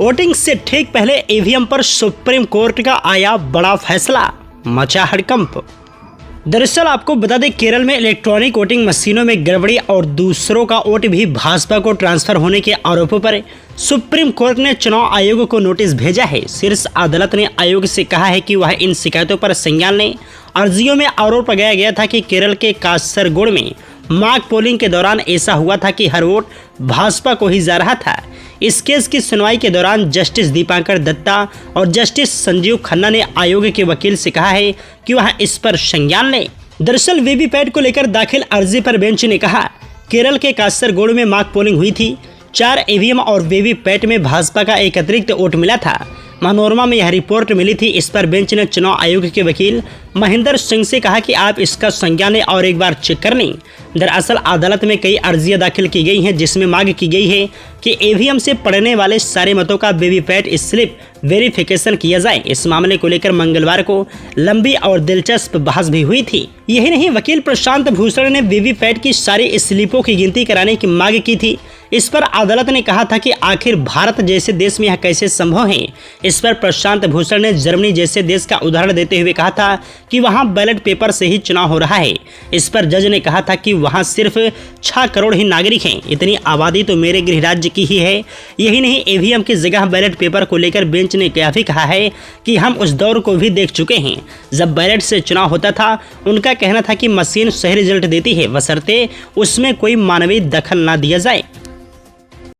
Voting से ठीक पहले ईवीएम पर सुप्रीम कोर्ट का आया बड़ा फैसला, मचा हड़कंप। दरअसल आपको बता दें, केरल में इलेक्ट्रॉनिक वोटिंग मशीनों में गड़बड़ी और दूसरों का वोट भी भाजपा को ट्रांसफर होने के आरोपों पर सुप्रीम कोर्ट ने चुनाव आयोग को नोटिस भेजा है। शीर्ष अदालत ने आयोग से कहा है कि वह इन शिकायतों पर संज्ञान लें। अर्जियों में आरोप लगाया गया था कि केरल के कासरगोड में मॉक पोलिंग के दौरान ऐसा हुआ था कि हर वोट भाजपा को ही जा रहा था। इस केस की सुनवाई के दौरान जस्टिस दीपांकर दत्ता और जस्टिस संजीव खन्ना ने आयोग के वकील से कहा है कि वह इस पर संज्ञान लें। दरअसल वीवीपैट को लेकर दाखिल अर्जी पर बेंच ने कहा, केरल के कासरगोड में मॉक पोलिंग हुई थी। 4 ईवीएम और वीवीपैट में भाजपा का एक अतिरिक्त वोट मिला था। मनोरमा में यह रिपोर्ट मिली थी। इस पर बेंच ने चुनाव आयोग के वकील महेंद्र सिंह से कहा कि आप इसका संज्ञान लें और एक बार चेक कर लें। दरअसल अदालत में कई अर्जियां दाखिल की गई हैं, जिसमें मांग की गई है कि ईवीएम से पड़ने वाले सारे मतों का वीवीपैट स्लिप वेरिफिकेशन किया जाए। इस मामले को लेकर मंगलवार को लंबी और दिलचस्प बहस भी हुई थी। यही नहीं, वकील प्रशांत भूषण ने वीवीपैट की सारी स्लिपों की गिनती कराने की मांग की थी। इस पर अदालत ने कहा था कि आखिर भारत जैसे देश में यह कैसे संभव है। इस पर प्रशांत भूषण ने जर्मनी जैसे देश का उदाहरण देते हुए कहा था कि वहां बैलेट पेपर से ही चुनाव हो रहा है। इस पर जज ने कहा था कि वहां सिर्फ 6 करोड़ ही नागरिक हैं। इतनी आबादी तो मेरे गृह राज्य की ही है। यही नहीं, ईवीएम की जगह बैलेट पेपर को लेकर बेंच ने यह भी कहा है कि हम उस दौर को भी देख चुके हैं जब बैलेट से चुनाव होता था। उनका कहना था कि मशीन सही रिजल्ट देती है, बशर्ते उसमें कोई मानवीय दखल ना दिया जाए।